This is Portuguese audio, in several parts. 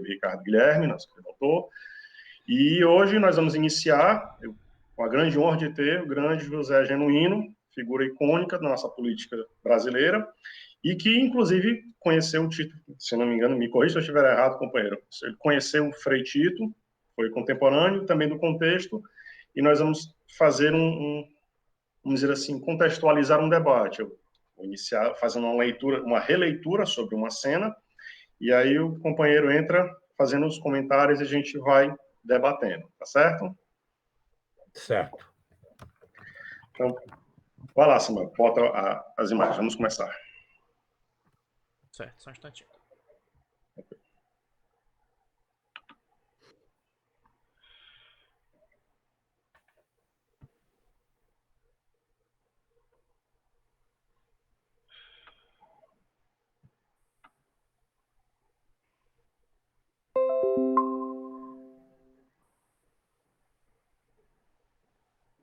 Ricardo Guilherme, nosso doutor, e hoje nós vamos iniciar, com a grande honra de ter o grande José Genuíno, figura icônica da nossa política brasileira, e que, inclusive, conheceu o Tito, se não me engano, me corrija se eu estiver errado, companheiro, ele conheceu o Frei Tito, foi contemporâneo também do contexto, e nós vamos fazer vamos dizer assim, contextualizar um debate. Eu vou iniciar fazendo uma releitura sobre uma cena, e aí o companheiro entra fazendo os comentários e a gente vai debatendo, tá certo? Certo. Então, vai lá, Samuel, bota as imagens, vamos começar. Certo, só um instantinho.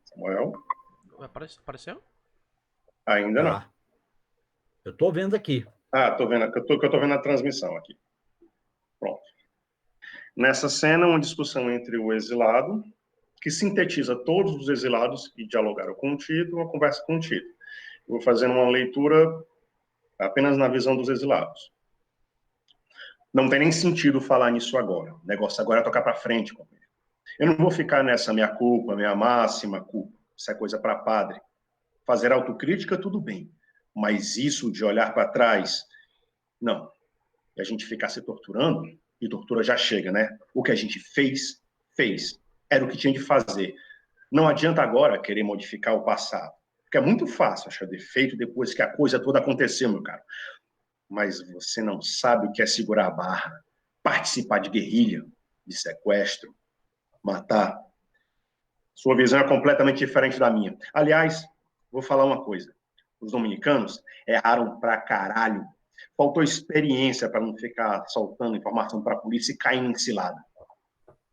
Samuel? Apareceu? Ainda não. Eu estou vendo aqui. Estou vendo, eu estou vendo a transmissão aqui. Pronto. Nessa cena, uma discussão entre o exilado, que sintetiza todos os exilados que dialogaram com o Tito, uma conversa com o Tito. Eu vou fazer uma leitura apenas na visão dos exilados. Não tem nem sentido falar nisso agora. O negócio agora é tocar para frente, companheiro. Eu não vou ficar nessa minha culpa, minha máxima culpa. Isso é coisa para padre. Fazer autocrítica, tudo bem. Mas isso de olhar para trás, não. E a gente ficar se torturando, e tortura já chega, né? O que a gente fez, fez. Era o que tinha de fazer. Não adianta agora querer modificar o passado. Porque é muito fácil achar defeito depois que a coisa toda aconteceu, meu caro. Mas você não sabe o que é segurar a barra, participar de guerrilha, de sequestro, matar. Sua visão é completamente diferente da minha. Aliás, vou falar uma coisa. Os dominicanos erraram pra caralho. Faltou experiência para não ficar soltando informação para a polícia e caindo em cilada.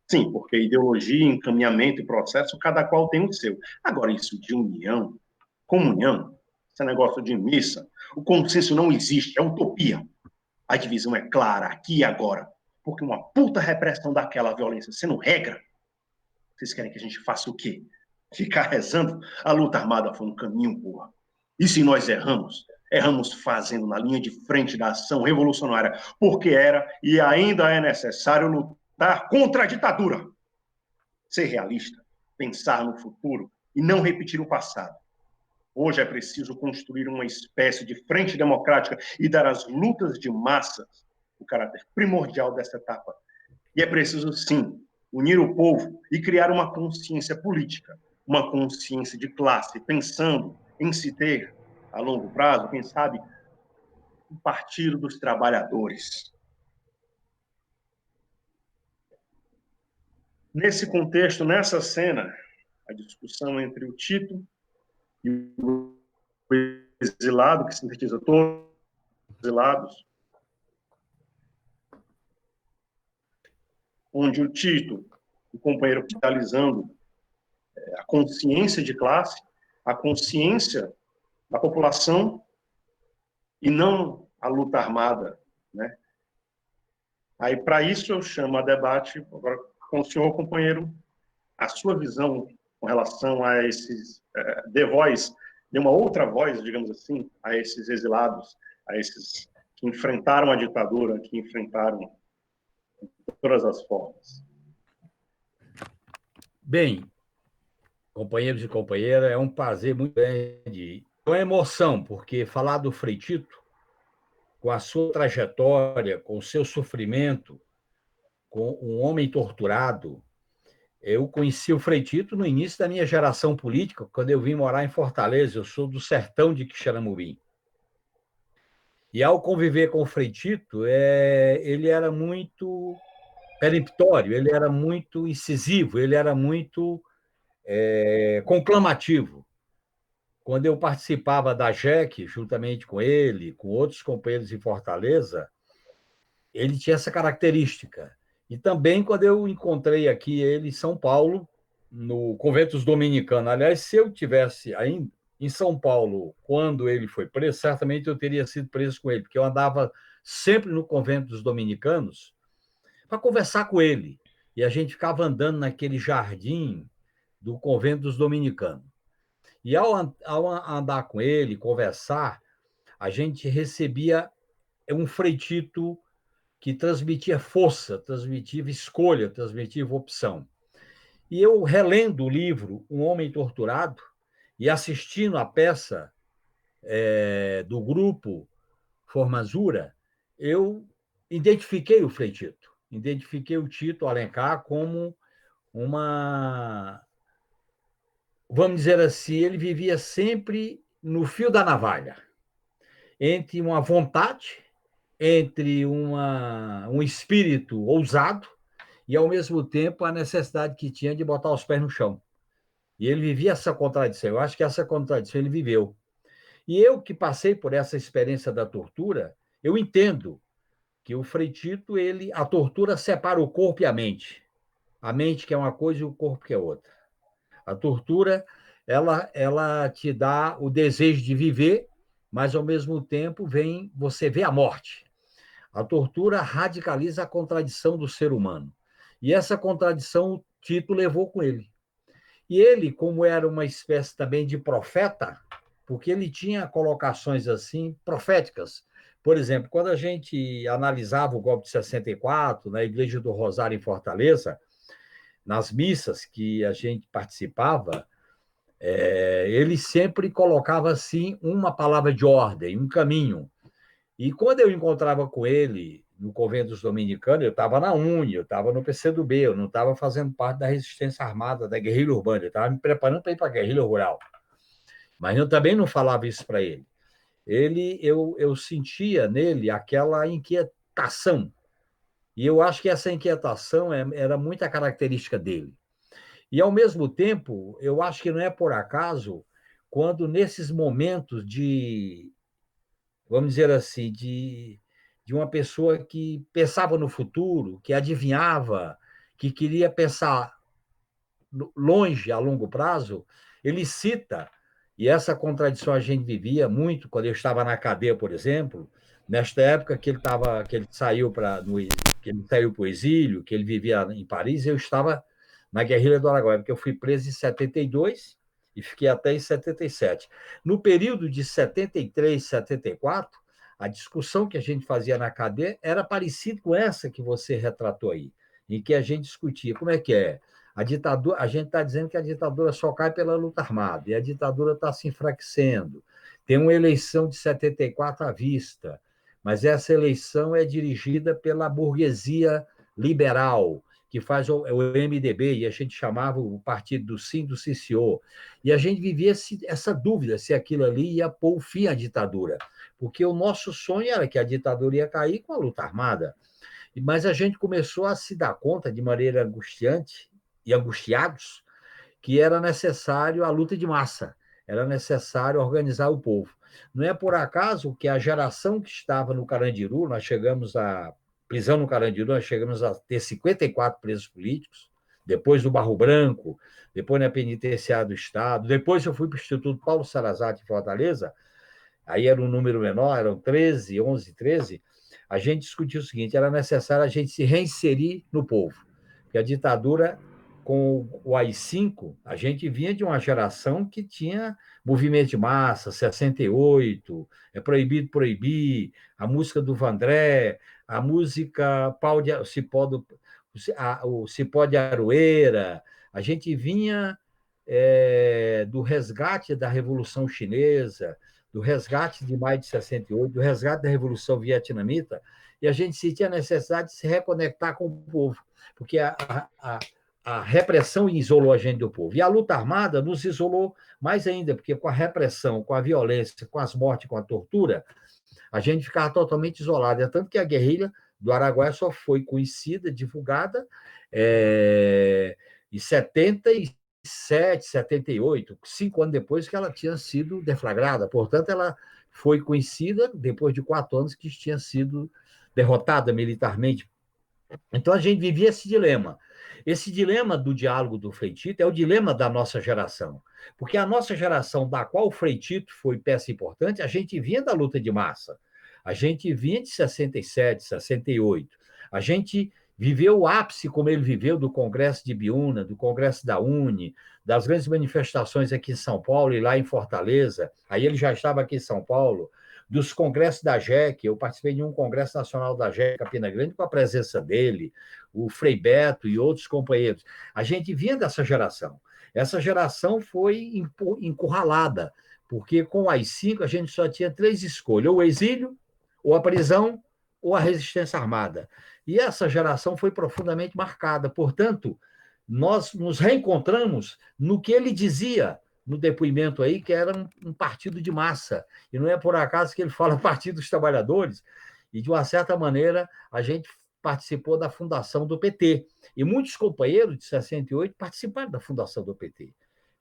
Sim, porque ideologia, encaminhamento e processo, cada qual tem o seu. Agora, isso de união, comunhão, esse negócio de missa, o consenso não existe, é utopia. A divisão é clara, aqui e agora. Porque uma puta repressão daquela violência sendo regra, vocês querem que a gente faça o quê? Ficar rezando? A luta armada foi um caminho, porra. E se nós erramos? Erramos fazendo na linha de frente da ação revolucionária, porque era e ainda é necessário lutar contra a ditadura. Ser realista, pensar no futuro e não repetir o passado. Hoje é preciso construir uma espécie de frente democrática e dar às lutas de massas o caráter primordial dessa etapa. E é preciso, sim, unir o povo e criar uma consciência política, uma consciência de classe, pensando em se ter, a longo prazo, quem sabe, um partido dos trabalhadores. Nesse contexto, nessa cena, a discussão entre o Tito e o exilado, que sintetiza todos os exilados, onde o Tito, o companheiro capitalizando a consciência de classe, a consciência da população e não a luta armada, né? Aí, para isso, eu chamo a debate, agora, com o senhor, companheiro, a sua visão com relação a esses, dê uma outra voz, digamos assim, a esses exilados, a esses que enfrentaram a ditadura, que enfrentaram de todas as formas. Bem, companheiros e companheiras, é um prazer muito grande, uma emoção, porque falar do Frei Tito, com a sua trajetória, com o seu sofrimento, com um homem torturado. Eu conheci o Frei Tito no início da minha geração política, quando eu vim morar em Fortaleza. Eu sou do sertão de Quixeramobim. E ao conviver com o Frei Tito, ele era muito peremptório, ele era muito incisivo, ele era muito conclamativo. Quando eu participava da JEC, juntamente com ele, com outros companheiros em Fortaleza, ele tinha essa característica. E também quando eu encontrei aqui ele em São Paulo, no Convento dos Dominicanos. Aliás, se eu tivesse ainda em São Paulo quando ele foi preso, certamente eu teria sido preso com ele, porque eu andava sempre no Convento dos Dominicanos, para conversar com ele. E a gente ficava andando naquele jardim do convento dos dominicanos. E ao andar com ele, conversar, a gente recebia um freitito que transmitia força, transmitia escolha, transmitia opção. E eu, relendo o livro Um Homem Torturado, e assistindo a peça do grupo Formazura, eu identifiquei o Frei Tito, identifiquei o Tito Alencar como uma... Vamos dizer assim, ele vivia sempre no fio da navalha, entre uma vontade, entre um espírito ousado e, ao mesmo tempo, a necessidade que tinha de botar os pés no chão. E ele vivia essa contradição. Eu acho que essa contradição ele viveu. E eu, que passei por essa experiência da tortura, eu entendo que o Frei Tito, a tortura separa o corpo e a mente. A mente que é uma coisa e o corpo que é outra. A tortura, ela te dá o desejo de viver, mas, ao mesmo tempo, você vê a morte. A tortura radicaliza a contradição do ser humano. E essa contradição o Tito levou com ele. E ele, como era uma espécie também de profeta, porque ele tinha colocações assim proféticas. Por exemplo, quando a gente analisava o golpe de 64, na Igreja do Rosário em Fortaleza, nas missas que a gente participava, ele sempre colocava assim uma palavra de ordem, um caminho. E quando eu encontrava com ele no convento dos dominicanos, eu estava na UNE, eu estava no PCdoB, eu não estava fazendo parte da resistência armada, da guerrilha urbana, eu estava me preparando para ir para a guerrilha rural. Mas eu também não falava isso para ele. Eu sentia nele aquela inquietação. E eu acho que essa inquietação era muita característica dele. E, ao mesmo tempo, eu acho que não é por acaso quando, nesses momentos vamos dizer assim, de uma pessoa que pensava no futuro, que adivinhava, que queria pensar longe, a longo prazo, ele cita, e essa contradição a gente vivia muito quando eu estava na cadeia, por exemplo, nesta época que ele saiu para o exílio, que ele vivia em Paris, eu estava na guerrilha do Araguaia, porque eu fui preso em 72 e fiquei até em 77. No período de 73, 74, a discussão que a gente fazia na cadeia era parecida com essa que você retratou aí, em que a gente discutia como é que é. A ditadura, a gente está dizendo que a ditadura só cai pela luta armada, e a ditadura está se enfraquecendo. Tem uma eleição de 74 à vista, mas essa eleição é dirigida pela burguesia liberal, que faz o MDB, e a gente chamava o partido do sim, do sim-senhor. E a gente vivia essa dúvida se aquilo ali ia pôr fim à ditadura, porque o nosso sonho era que a ditadura ia cair com a luta armada. Mas a gente começou a se dar conta, de maneira angustiante e angustiados, que era necessário a luta de massa, era necessário organizar o povo. Não é por acaso que a geração que estava no Carandiru, nós chegamos à prisão no Carandiru, nós chegamos a ter 54 presos políticos, depois do Barro Branco, depois na penitenciária do Estado, depois eu fui para o Instituto Paulo Sarrazati, em Fortaleza, aí era um número menor, eram 13, 11, 13, a gente discutiu o seguinte, era necessário a gente se reinserir no povo, porque a ditadura, com o AI-5, a gente vinha de uma geração que tinha movimento de massa, 68, é proibido proibir, a música do Vandré, a música o Cipó de Aroeira, a gente vinha do resgate da Revolução Chinesa, do resgate de maio de 68, do resgate da Revolução Vietnamita, e a gente sentia a necessidade de se reconectar com o povo, porque a repressão isolou a gente do povo. E a luta armada nos isolou mais ainda, porque com a repressão, com a violência, com as mortes, com a tortura, a gente ficava totalmente isolado. É tanto que a guerrilha do Araguaia só foi conhecida, divulgada, em 77, 78, 5 anos depois que ela tinha sido deflagrada. Portanto, ela foi conhecida depois de 4 anos que tinha sido derrotada militarmente. Então, a gente vivia esse dilema. Esse dilema do diálogo do Frei Tito é o dilema da nossa geração, porque a nossa geração, da qual o Frei Tito foi peça importante, a gente vinha da luta de massa, a gente vinha de 67, 68, a gente viveu o ápice como ele viveu do Congresso de Biúna, do Congresso da UNE, das grandes manifestações aqui em São Paulo e lá em Fortaleza. Aí ele já estava aqui em São Paulo, dos congressos da JEC. Eu participei de um congresso nacional da JEC, Campina Grande, com a presença dele, o Frei Beto e outros companheiros. A gente vinha dessa geração. Essa geração foi encurralada, porque com o AI-5 a gente só tinha 3 escolhas: ou o exílio, ou a prisão, ou a resistência armada. E essa geração foi profundamente marcada. Portanto, nós nos reencontramos no que ele dizia no depoimento aí, que era um partido de massa. E não é por acaso que ele fala Partido dos Trabalhadores. E, de uma certa maneira, a gente participou da fundação do PT. E muitos companheiros de 68 participaram da fundação do PT.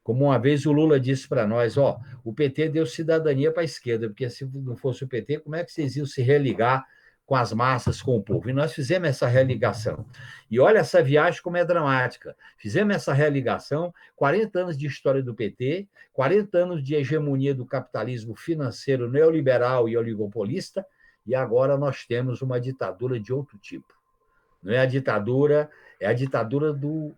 Como uma vez o Lula disse para nós, o PT deu cidadania para a esquerda, porque se não fosse o PT, como é que vocês iam se religar com as massas, com o povo? E nós fizemos essa religação. E olha essa viagem como é dramática. Fizemos essa religação, 40 anos de história do PT, 40 anos de hegemonia do capitalismo financeiro neoliberal e oligopolista, e agora nós temos uma ditadura de outro tipo. Não é a ditadura, é a ditadura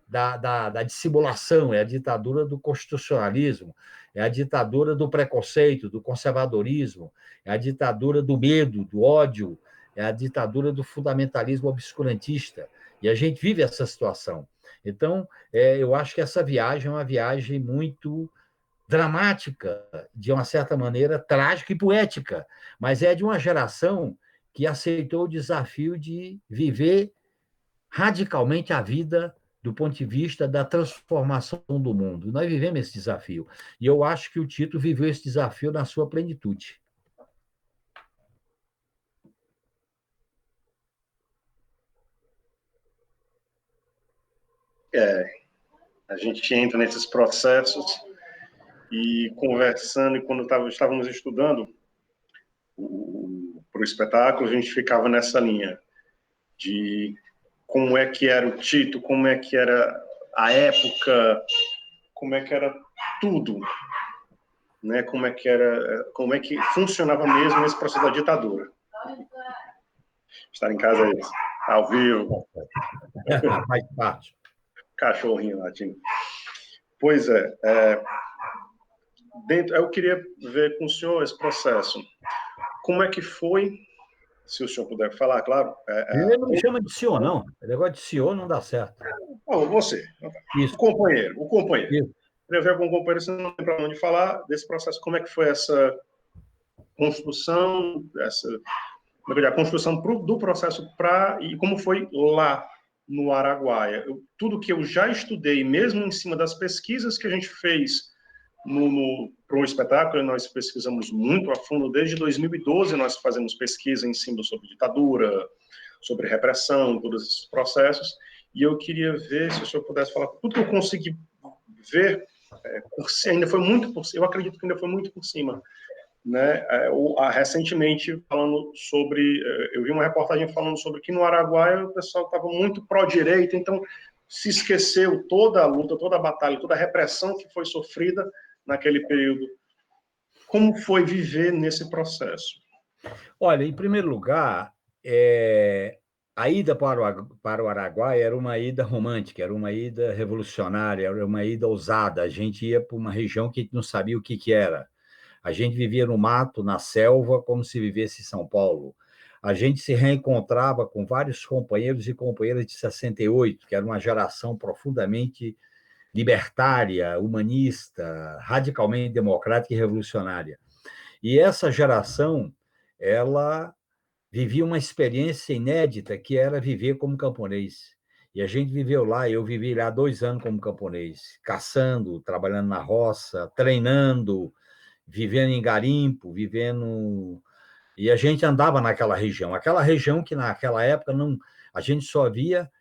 da dissimulação, é a ditadura do constitucionalismo, é a ditadura do preconceito, do conservadorismo, é a ditadura do medo, do ódio, é a ditadura do fundamentalismo obscurantista. E a gente vive essa situação. Então, eu acho que essa viagem é uma viagem muito dramática, de uma certa maneira, trágica e poética, mas é de uma geração que aceitou o desafio de viver radicalmente a vida do ponto de vista da transformação do mundo. Nós vivemos esse desafio. E eu acho que o Tito viveu esse desafio na sua plenitude. A gente entra nesses processos e conversando, e quando estávamos estudando para o espetáculo, a gente ficava nessa linha de como é que era o Tito, como é que era a época, como é que era tudo, né? Como é que funcionava mesmo esse processo da ditadura. Estar em casa é isso, ao vivo. Faz parte. Cachorrinho latindo. Pois eu queria ver com o senhor esse processo. Como é que foi, se o senhor puder falar, claro. Ele não me chama de senhor, não. O negócio de senhor não dá certo. Bom, você, Isso. o companheiro. Isso. Queria ver com o companheiro, se não tem para onde falar desse processo, como é que foi essa construção, a construção do processo e como foi lá no Araguaia. Tudo que eu já estudei, mesmo em cima das pesquisas que a gente fez para o espetáculo, nós pesquisamos muito a fundo. Desde 2012 nós fazemos pesquisa em cima sobre ditadura, sobre repressão, todos esses processos, e eu queria ver se o senhor pudesse falar tudo que eu consegui ver, ainda foi muito por cima, eu acredito que ainda foi muito por cima, né? Recentemente, falando sobre, eu vi uma reportagem falando sobre que no Araguaia o pessoal estava muito pró-direita, então se esqueceu toda a luta, toda a batalha, toda a repressão que foi sofrida naquele período. Como foi viver nesse processo? Olha, em primeiro lugar, a ida para o Araguaia era uma ida romântica, era uma ida revolucionária, era uma ida ousada. A gente ia para uma região que não sabia o que era. A gente vivia no mato, na selva, como se vivesse em São Paulo. A gente se reencontrava com vários companheiros e companheiras de 68, que era uma geração profundamente libertária, humanista, radicalmente democrática e revolucionária. E essa geração, ela vivia uma experiência inédita, que era viver como camponês. E a gente viveu lá, eu vivi lá 2 anos como camponês, caçando, trabalhando na roça, treinando, vivendo em garimpo, vivendo... E a gente andava naquela região. Aquela região que, naquela época, a gente só via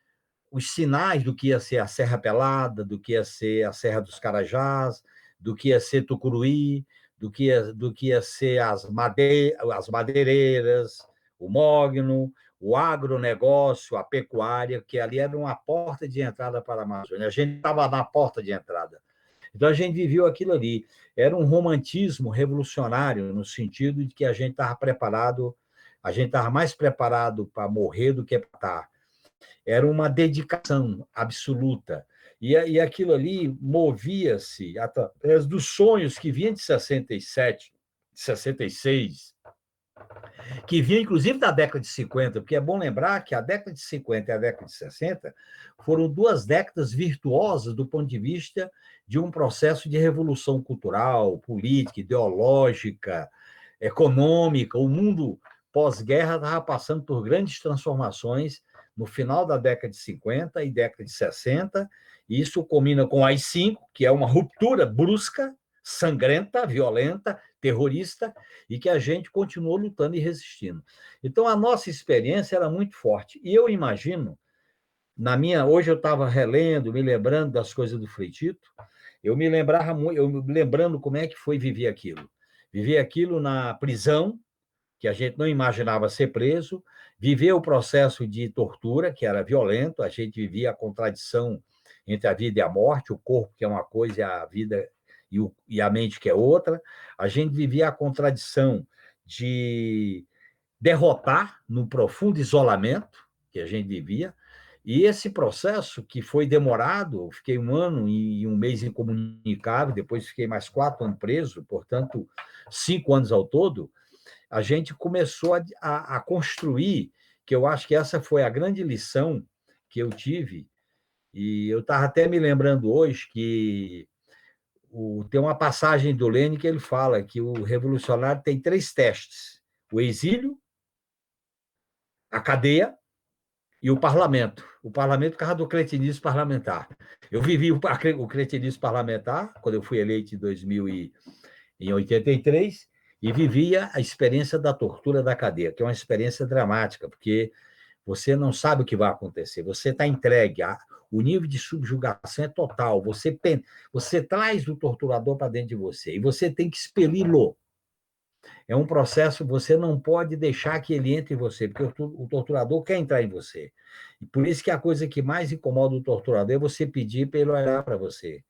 os sinais do que ia ser a Serra Pelada, do que ia ser a Serra dos Carajás, do que ia ser Tucuruí, do que ia ser as madeireiras, o mogno, o agronegócio, a pecuária, que ali era uma porta de entrada para a Amazônia. A gente estava na porta de entrada. Então, a gente viveu aquilo ali. Era um romantismo revolucionário, no sentido de que a gente estava preparado, a gente estava mais preparado para morrer do que para estar. Era uma dedicação absoluta. E aquilo ali movia-se através dos sonhos que vinham de 67, 66, que vinha inclusive da década de 50, porque é bom lembrar que a década de 50 e a década de 60 foram duas décadas virtuosas do ponto de vista de um processo de revolução cultural, política, ideológica, econômica. O mundo pós-guerra estava passando por grandes transformações no final da década de 50 e década de 60, e isso combina com o AI-5, que é uma ruptura brusca, sangrenta, violenta, terrorista, e que a gente continuou lutando e resistindo. Então, a nossa experiência era muito forte. E eu imagino, hoje eu estava relendo, me lembrando das coisas do Frei Tito, eu me lembrando como é que foi viver aquilo. Viver aquilo na prisão, que a gente não imaginava ser preso, viver o processo de tortura, que era violento, a gente vivia a contradição entre a vida e a morte, o corpo, que é uma coisa, e a vida e a mente, que é outra. A gente vivia a contradição de derrotar no profundo isolamento que a gente vivia, e esse processo, que foi demorado, eu fiquei 1 ano e 1 mês incomunicável, depois fiquei mais 4 anos preso, portanto, 5 anos ao todo, a gente começou a construir, que eu acho que essa foi a grande lição que eu tive, e eu estava até me lembrando hoje que tem uma passagem do Lênin que ele fala que o revolucionário tem 3 testes: o exílio, a cadeia e o parlamento. O parlamento, por causa do cretinismo parlamentar. Eu vivi o cretinismo parlamentar, quando eu fui eleito em 83, e vivia a experiência da tortura da cadeia, que é uma experiência dramática, porque você não sabe o que vai acontecer, você está entregue, o nível de subjugação é total, você traz o torturador para dentro de você, e você tem que expeli-lo. É um processo, você não pode deixar que ele entre em você, porque o torturador quer entrar em você. E por isso que a coisa que mais incomoda o torturador é você pedir para ele olhar para você.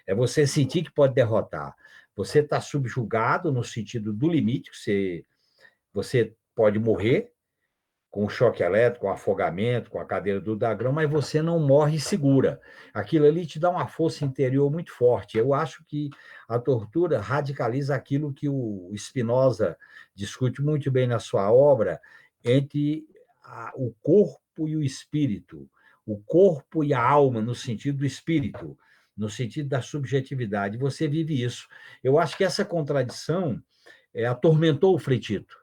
É você sentir que pode derrotar. Você está subjugado no sentido do limite, você pode morrer com o choque elétrico, com o afogamento, com a cadeira do dragão, mas você não morre segura. Aquilo ali te dá uma força interior muito forte. Eu acho que a tortura radicaliza aquilo que o Spinoza discute muito bem na sua obra, entre o corpo e o espírito, o corpo e a alma, no sentido do espírito, no sentido da subjetividade. Você vive isso. Eu acho que essa contradição atormentou o Frei Tito.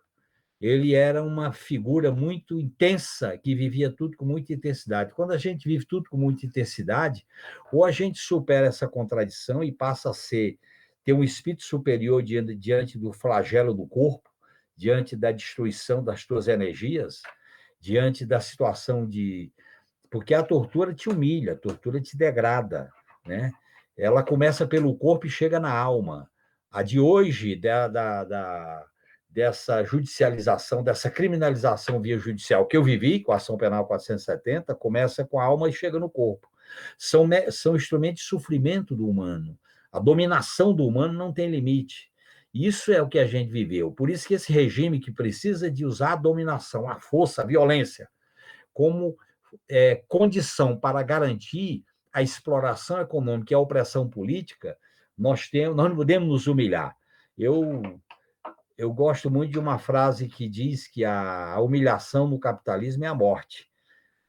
Ele era uma figura muito intensa, que vivia tudo com muita intensidade. Quando a gente vive tudo com muita intensidade, ou a gente supera essa contradição e passa a ter um espírito superior diante do flagelo do corpo, diante da destruição das tuas energias, diante da situação de... Porque a tortura te humilha, a tortura te degrada, né? Ela começa pelo corpo e chega na alma. A de hoje, dessa judicialização, dessa criminalização via judicial que eu vivi, com a ação penal 470, começa com a alma e chega no corpo. São instrumentos de sofrimento do humano. A dominação do humano não tem limite. Isso é o que a gente viveu. Por isso que esse regime que precisa de usar a dominação, a força, a violência, como condição para garantir a exploração econômica e a opressão política, nós não podemos nos humilhar. Eu gosto muito de uma frase que diz que a humilhação no capitalismo é a morte.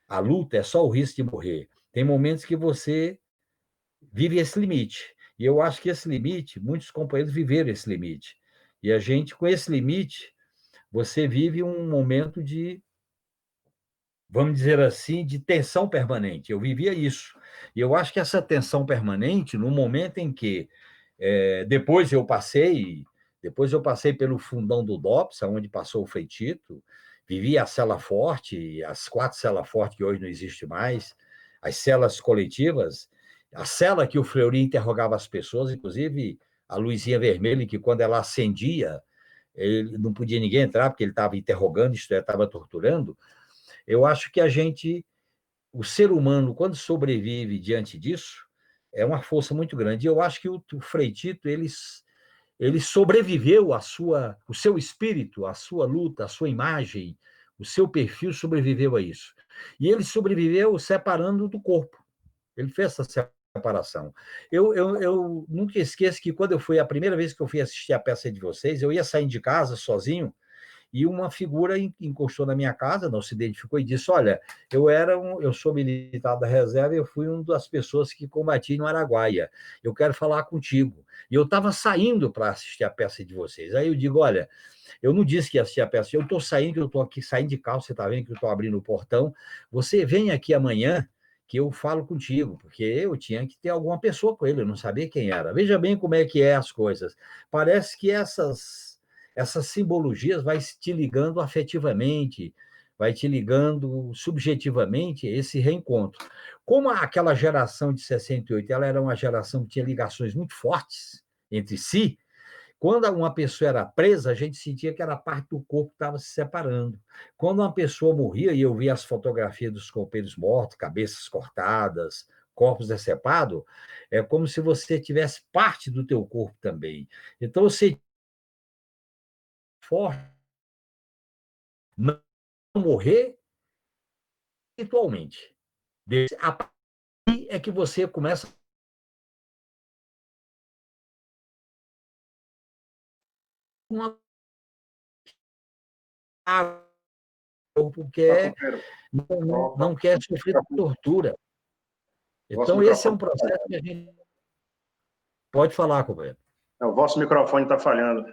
A luta é só o risco de morrer. Tem momentos que você vive esse limite. E eu acho que esse limite, muitos companheiros viveram esse limite. E a gente, com esse limite, você vive um momento de, vamos dizer assim, de tensão permanente. Eu vivia isso. E eu acho que essa tensão permanente, no momento em que depois eu passei pelo fundão do DOPS, onde passou o Frei Tito, vivi a cela forte, as 4 celas fortes que hoje não existem mais, as celas coletivas, a cela que o Fleury interrogava as pessoas, inclusive a luzinha vermelha, que quando ela acendia, ele não podia ninguém entrar, porque ele estava interrogando, isto é, estava torturando. Eu acho que o ser humano, quando sobrevive diante disso, é uma força muito grande. E eu acho que o Frei Tito, ele sobreviveu o seu espírito, a sua luta, a sua imagem, o seu perfil sobreviveu a isso. E ele sobreviveu separando do corpo. Ele fez essa separação. Eu nunca esqueço que quando eu fui, a primeira vez que eu fui assistir a peça de vocês, eu ia saindo de casa sozinho, e uma figura encostou na minha casa, não se identificou, e disse: olha, eu sou militar da reserva e eu fui uma das pessoas que combati no Araguaia. Eu quero falar contigo. E eu estava saindo para assistir a peça de vocês. Aí eu digo: olha, eu não disse que ia assistir a peça, eu estou saindo, que eu estou aqui saindo de carro, você está vendo que eu estou abrindo o portão. Você vem aqui amanhã que eu falo contigo, porque eu tinha que ter alguma pessoa com ele, eu não sabia quem era. Veja bem como é que é as coisas. Parece que essas simbologias vai te ligando afetivamente, vai te ligando subjetivamente esse reencontro. Como aquela geração de 68, ela era uma geração que tinha ligações muito fortes entre si, quando uma pessoa era presa, a gente sentia que era parte do corpo que estava se separando. Quando uma pessoa morria, e eu via as fotografias dos companheiros mortos, cabeças cortadas, corpos decepados, é como se você tivesse parte do teu corpo também. Então, você forte não morrer ritualmente. A partir é que você começa uma porque não quer sofrer tortura. Então, esse é um processo que a gente pode falar, companheiro. O vosso microfone está falhando.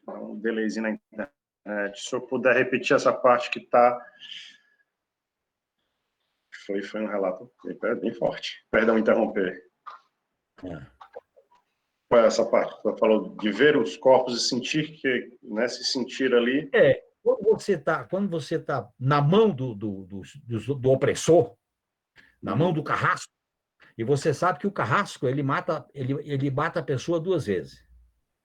Um delayzinho na internet. Se eu puder repetir essa parte que está... Foi um relato bem forte. Perdão interromper. Qual é essa parte? Você falou de ver os corpos e sentir que, né, se sentir ali... Quando você tá na mão do opressor, na mão do carrasco, e você sabe que o carrasco ele mata a pessoa duas vezes.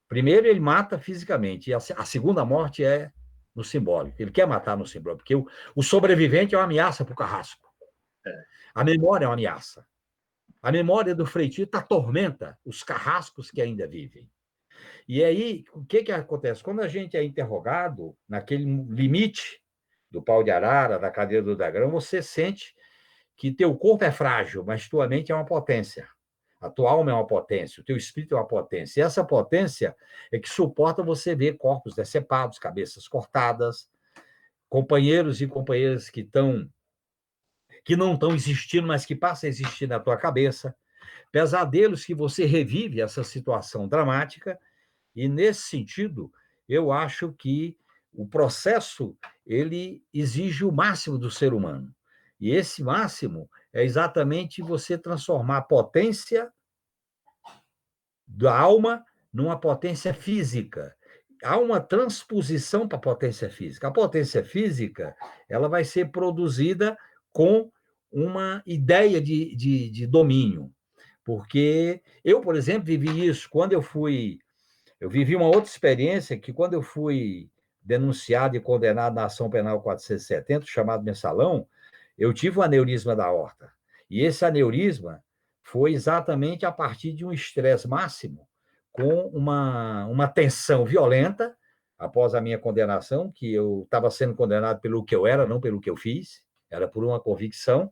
Primeiro, ele mata fisicamente, e a segunda morte é no simbólico. Ele quer matar no simbólico, porque o sobrevivente é uma ameaça para o carrasco. A memória é uma ameaça. A memória do Freitito atormenta os carrascos que ainda vivem. E aí, o que acontece? Quando a gente é interrogado naquele limite do pau de arara, da cadeira do dragão, você sente que teu corpo é frágil, mas tua mente é uma potência. A tua alma é uma potência, o teu espírito é uma potência. E essa potência é que suporta você ver corpos decepados, cabeças cortadas, companheiros e companheiras que não estão existindo, mas que passam a existir na tua cabeça, pesadelos que você revive essa situação dramática. E, nesse sentido, eu acho que o processo ele exige o máximo do ser humano. E esse máximo é exatamente você transformar a potência da alma numa potência física. Há uma transposição para a potência física. A potência física ela vai ser produzida com uma ideia de domínio. Porque eu, por exemplo, vivi isso quando eu vivi uma outra experiência que, quando eu fui denunciado e condenado na ação penal 470, chamado mensalão, eu tive um aneurisma da aorta. E esse aneurisma foi exatamente a partir de um estresse máximo, com uma tensão violenta, após a minha condenação, que eu estava sendo condenado pelo que eu era, não pelo que eu fiz, era por uma convicção,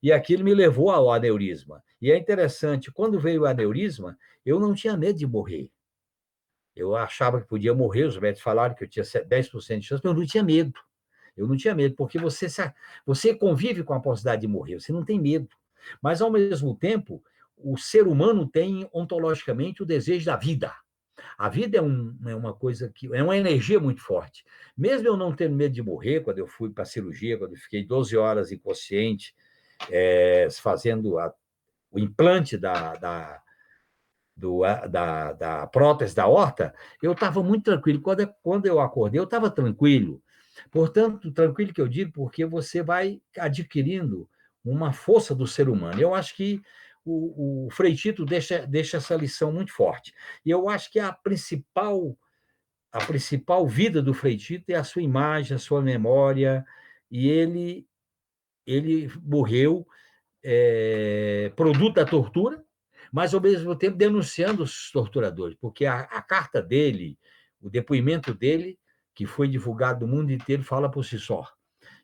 e aquilo me levou ao aneurisma. E é interessante, quando veio o aneurisma, eu não tinha medo de morrer. Eu achava que podia morrer, os médicos falaram que eu tinha 10% de chance, mas eu não tinha medo. Eu não tinha medo, porque você convive com a possibilidade de morrer, você não tem medo. Mas, ao mesmo tempo, o ser humano tem, ontologicamente, o desejo da vida. A vida é uma coisa que é uma energia muito forte. Mesmo eu não tendo medo de morrer, quando eu fui para a cirurgia, quando eu fiquei 12 horas inconsciente, fazendo o implante da prótese da aorta, eu estava muito tranquilo. Quando eu acordei, eu estava tranquilo. Portanto, tranquilo que eu digo, porque você vai adquirindo uma força do ser humano. Eu acho que o Frei Tito deixa essa lição muito forte. E eu acho que a principal vida do Frei Tito é a sua imagem, a sua memória, e ele morreu produto da tortura, mas, ao mesmo tempo, denunciando os torturadores, porque a carta dele, o depoimento dele, que foi divulgado no mundo inteiro, fala por si só.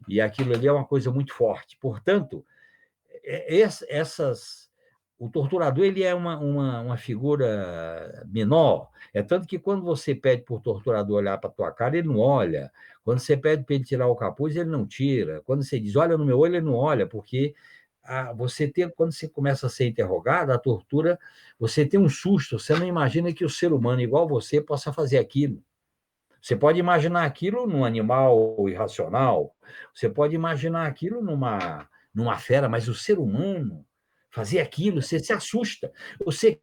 E aquilo ali é uma coisa muito forte. Portanto, o torturador ele é uma figura menor. É tanto que quando você pede para o torturador olhar para a tua cara, ele não olha. Quando você pede para ele tirar o capuz, ele não tira. Quando você diz, olha no meu olho, ele não olha, porque quando você começa a ser interrogado, a tortura, você tem um susto, você não imagina que o ser humano igual você possa fazer aquilo. Você pode imaginar aquilo num animal irracional, você pode imaginar aquilo numa fera, mas o ser humano fazer aquilo, você se assusta. Você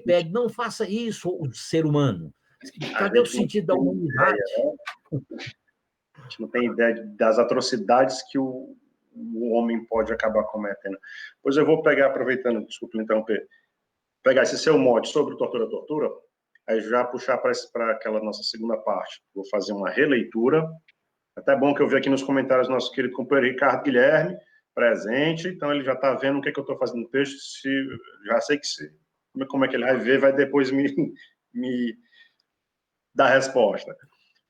pede, não faça isso, o ser humano. A Cadê o gente não sentido da tem ideia, humanidade? né? A gente não tem ideia das atrocidades que o homem pode acabar cometendo. Pois eu vou pegar, aproveitando, desculpa interromper, pegar esse seu mote sobre tortura, aí já puxar para aquela nossa segunda parte. Vou fazer uma releitura. Até bom que eu vi aqui nos comentários nosso querido companheiro Ricardo Guilherme, presente, então ele já está vendo o que, é que eu estou fazendo no texto, já sei que sei. Como é que ele vai ver, vai depois me dar a resposta.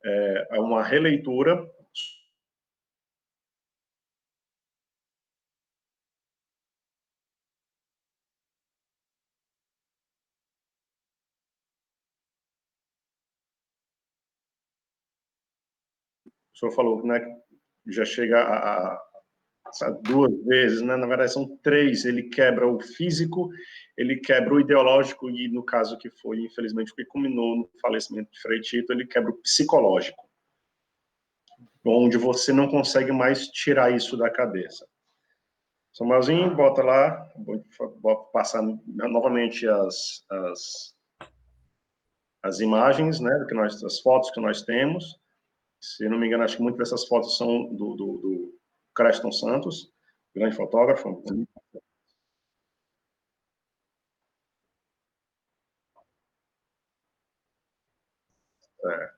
É uma releitura. O senhor falou, né, que já chega a duas vezes, né? Na verdade são três. Ele quebra o físico, ele quebra o ideológico e, no caso que foi, infelizmente, o que culminou no falecimento de Frei Tito, ele quebra o psicológico, onde você não consegue mais tirar isso da cabeça. Samuelzinho, bota lá, vou passar novamente as imagens, né, as fotos que nós temos. Se não me engano, acho que muitas dessas fotos são do Creston Santos, grande fotógrafo.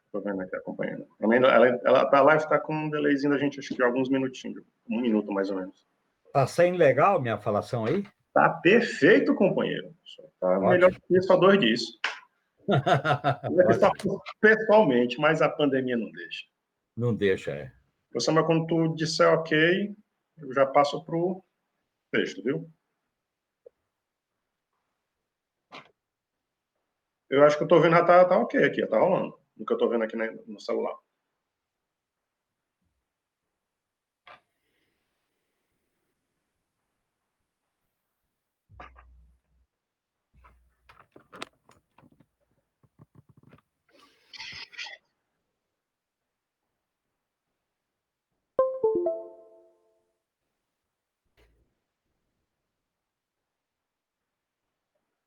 Estou vendo aqui, acompanhando. A live está com um delayzinho da gente, acho que alguns minutinhos, 1 minuto mais ou menos. Está sendo legal minha falação aí? Tá perfeito, companheiro. Tá melhor que isso, só 2 dias. Pessoalmente, mas a pandemia não deixa. Não deixa, é. Mas quando tu disser ok, eu já passo pro texto, viu? Eu acho que eu tô vendo já tá ok aqui, tá rolando. O que eu tô vendo aqui no celular.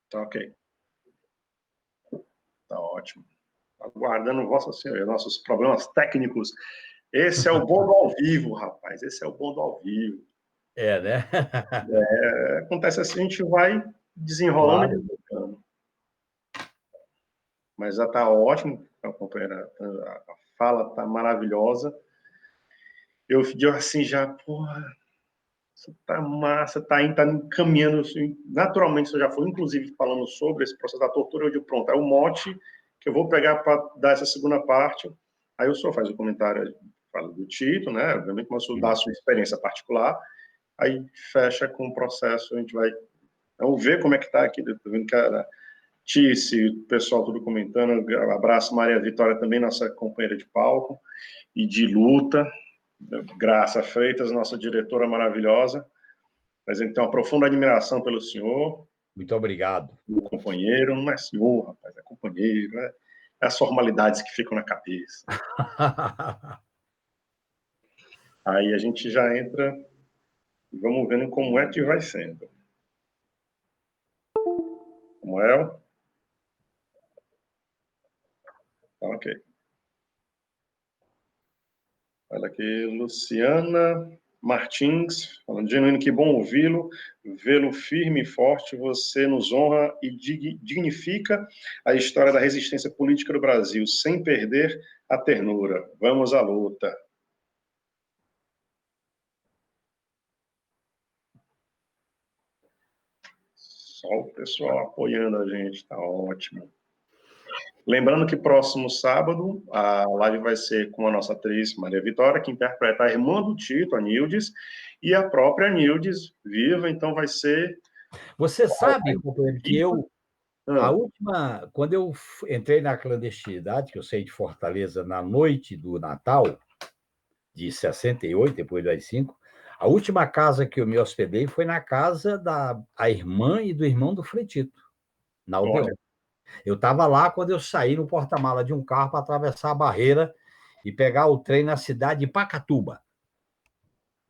Tá ok. Tá ótimo. Aguardando Vossa Senhoria, nossos problemas técnicos. Esse é o bom do ao vivo, rapaz. Esse é o bom do ao vivo. É, né? Acontece assim, a gente vai desenrolando e Claro. desenrolando. Mas já tá ótimo, companheira. A fala tá maravilhosa. Eu assim já, porra, isso tá massa, tá encaminhando, assim, naturalmente você já foi, inclusive, falando sobre esse processo da tortura, eu digo, pronto, é o mote que eu vou pegar para dar essa segunda parte, aí o senhor faz o comentário, fala do Tito, né, obviamente, mas o senhor dá a sua experiência particular, aí fecha com o processo, a gente vai, vamos ver como é que tá aqui, tô vendo que a Tice, o pessoal tudo comentando, abraço Maria Vitória também, nossa companheira de palco e de luta, Graça Freitas, nossa diretora maravilhosa. Mas ele tem uma profunda admiração pelo senhor. Muito obrigado. O companheiro, não é senhor, rapaz, é companheiro. É as formalidades que ficam na cabeça. Aí a gente já entra e vamos vendo como é que vai sendo. Samuel? Tá ok. Olha aqui, Luciana Martins, falando, genuíno, que bom ouvi-lo, vê-lo firme e forte, você nos honra e dignifica a história da resistência política do Brasil, sem perder a ternura. Vamos à luta. Só o pessoal apoiando a gente, tá ótimo. Lembrando que próximo sábado a live vai ser com a nossa atriz Maria Vitória, que interpreta a irmã do Tito, a Nildes, e a própria Nildes viva, então vai ser... Você sabe, companheiro, que Ah, quando eu entrei na clandestinidade, que eu saí de Fortaleza na noite do Natal, de 68, depois do AI-5, a última casa que eu me hospedei foi na casa da a irmã e do irmão do Fretito, na Aldeon. olha, Eu estava lá quando eu saí no porta-mala de um carro para atravessar a barreira e pegar o trem na cidade de Pacatuba,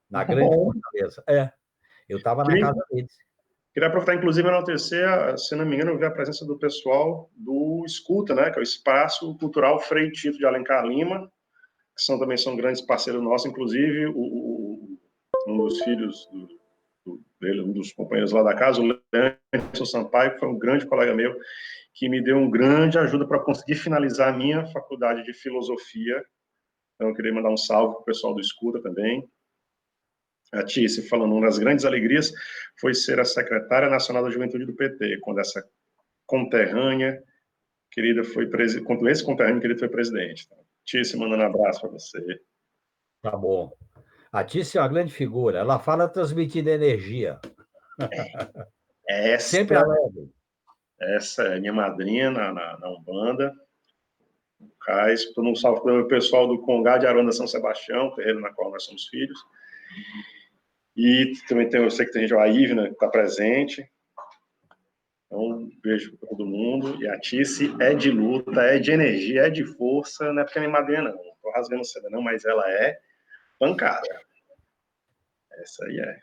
na Grande bom. Fortaleza. Eu estava na Queria, casa deles. queria aproveitar, inclusive, enaltecer, se não me engano, eu vi a presença do pessoal do Escuta, né, que é o Espaço Cultural Frei Tito de Alencar Lima, que também são grandes parceiros nossos, inclusive um dos filhos dele, um dos companheiros lá da casa, o Leandro Sampaio, que foi um grande colega meu, que me deu uma grande ajuda para conseguir finalizar a minha faculdade de filosofia. Então, eu queria mandar um salve para o pessoal do Escuta também. A Tice falando, uma das grandes alegrias foi ser a secretária nacional da juventude do PT, quando essa conterrânea querida foi presidente, quando esse conterrâneo querido foi presidente. Então, Tice, mandando um abraço para você. Tá bom. A Tícia é uma grande figura. Ela fala transmitindo energia. Sempre Esta, alegre. essa é minha madrinha na Umbanda. Cais, todo mundo salve para o pessoal do Congá de Aruanda São Sebastião, terreiro na qual nós somos filhos. E também eu sei que tem gente, a Ivna, que está presente. Então, um beijo para todo mundo. E a Tice é de luta, é de energia, é de força. Não é porque é minha madrinha, não. Não estou rasgando seda, não, mas ela é pancada. Essa aí é.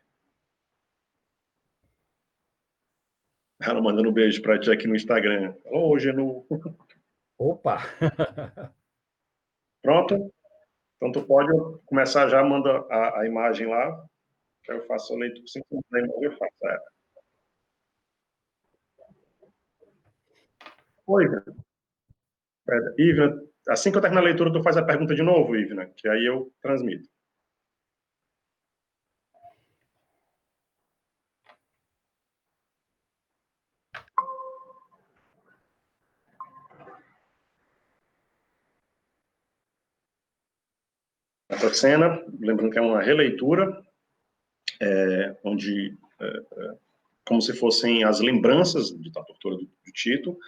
Ela mandando um beijo para ti aqui no Instagram. Ô, Genu. Opa! Pronto? Então, tu pode começar já, manda a imagem lá, que eu faço a leitura. 5 minutos da imagem eu faço. Oi, Ivna, assim que eu terminar a leitura, tu faz a pergunta de novo, Ivna, que aí eu transmito. Essa cena, lembrando que é uma releitura, onde, como se fossem as lembranças da tortura do Tito,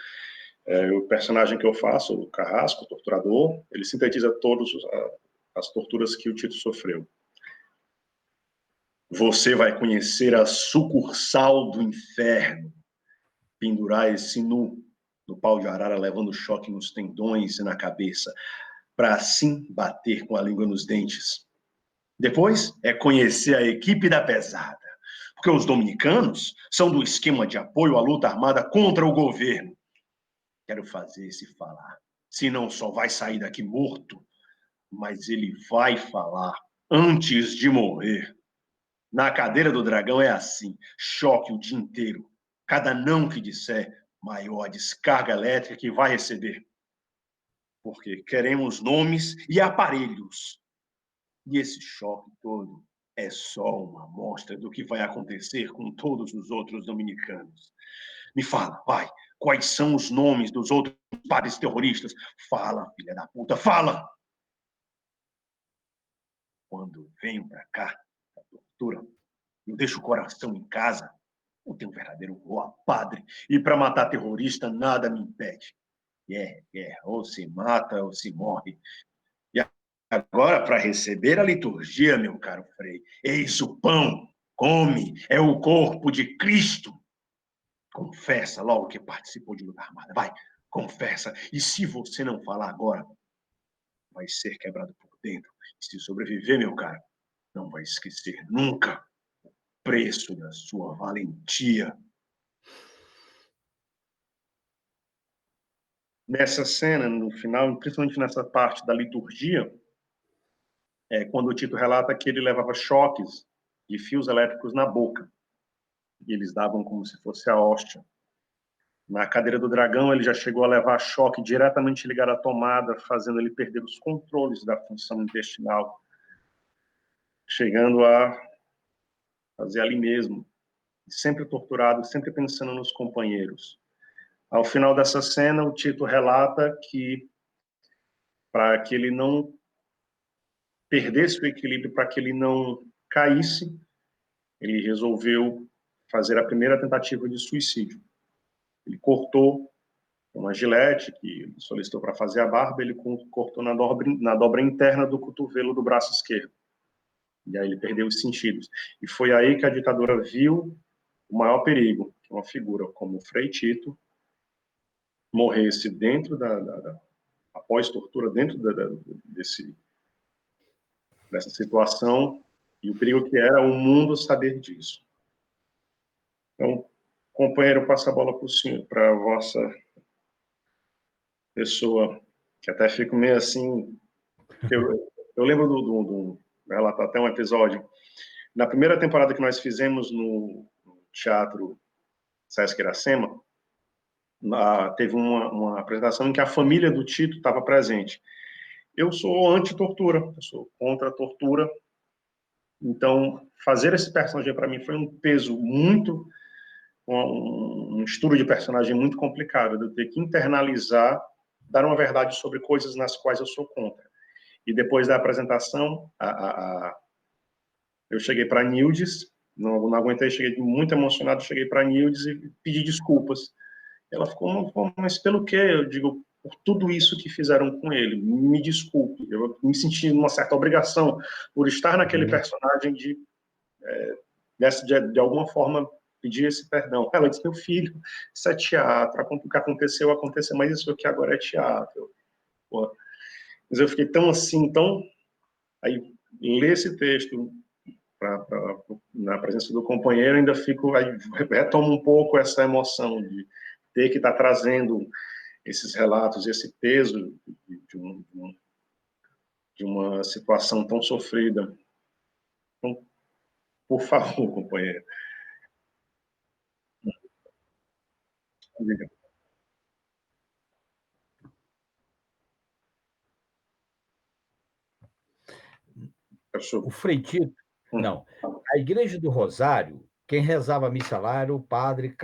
o personagem que eu faço, o Carrasco, o torturador, ele sintetiza todas as torturas que o Tito sofreu. Você vai conhecer a sucursal do inferno, pendurar esse nu no pau de arara, levando choque nos tendões e na cabeça, para assim bater com a língua nos dentes. Depois é conhecer a equipe da pesada, porque os dominicanos são do esquema de apoio à luta armada contra o governo. Quero fazer esse falar, senão só vai sair daqui morto, mas ele vai falar antes de morrer. Na cadeira do dragão é assim, choque o dia inteiro. Cada não que disser, maior a descarga elétrica que vai receber. Porque queremos nomes e aparelhos. E esse choque todo é só uma amostra do que vai acontecer com todos os outros dominicanos. Me fala, vai, quais são os nomes dos outros padres terroristas? Fala, filha da puta, fala! Quando venho pra cá, a tortura, eu deixo o coração em casa. Eu tenho um verdadeiro padre. E para matar terrorista, nada me impede. Ou se mata ou se morre. E agora, para receber a liturgia, meu caro Frei, eis o pão, come, é o corpo de Cristo. Confessa logo que participou de luta armada. Vai, confessa. E se você não falar agora, vai ser quebrado por dentro. E se sobreviver, meu caro, não vai esquecer nunca o preço da sua valentia. Nessa cena, no final, principalmente nessa parte da liturgia, quando o Tito relata que ele levava choques de fios elétricos na boca, e eles davam como se fosse a hóstia. Na cadeira do dragão, ele já chegou a levar choque diretamente ligado à tomada, fazendo ele perder os controles da função intestinal, chegando a fazer ali mesmo, sempre torturado, sempre pensando nos companheiros. Ao final dessa cena, o Tito relata que, para que ele não perdesse o equilíbrio, para que ele não caísse, ele resolveu fazer a primeira tentativa de suicídio. Ele cortou uma gilete que ele solicitou para fazer a barba, ele cortou na dobra interna do cotovelo do braço esquerdo. E aí ele perdeu os sentidos. E foi aí que a ditadura viu o maior perigo, que uma figura como Frei Tito morresse dentro após tortura, dentro dessa situação, e o perigo que era o mundo saber disso. Então, companheiro, passa a bola para o senhor, para a vossa pessoa, que até fico meio assim. Eu lembro do relatar até um episódio. Na primeira temporada que nós fizemos no Teatro Sesc Iracema, teve uma apresentação em que a família do Tito estava presente. Eu sou anti-tortura, eu sou contra a tortura. Então, fazer esse personagem para mim foi um peso muito, um estudo de personagem muito complicado, de eu ter que internalizar, dar uma verdade sobre coisas nas quais eu sou contra. E depois da apresentação, eu cheguei para a Nildes, não aguentei, cheguei muito emocionado, cheguei para a Nildes e pedi desculpas. Ela ficou, mas pelo quê? Eu digo, por tudo isso que fizeram com ele, me desculpe. Eu me senti numa certa obrigação por estar naquele personagem de alguma forma, pedir esse perdão. Ela disse, meu filho, isso é teatro, o que aconteceu, mas isso aqui agora é teatro. Pô. Mas eu fiquei tão assim, Aí, ler esse texto na presença do companheiro, ainda fico, aí retomo um pouco essa emoção de ter que estar trazendo esses relatos, esse peso de uma situação tão sofrida. Então, por favor, companheiro. Diga. O Frei Tito, não. A Igreja do Rosário, quem rezava a missa lá era o padre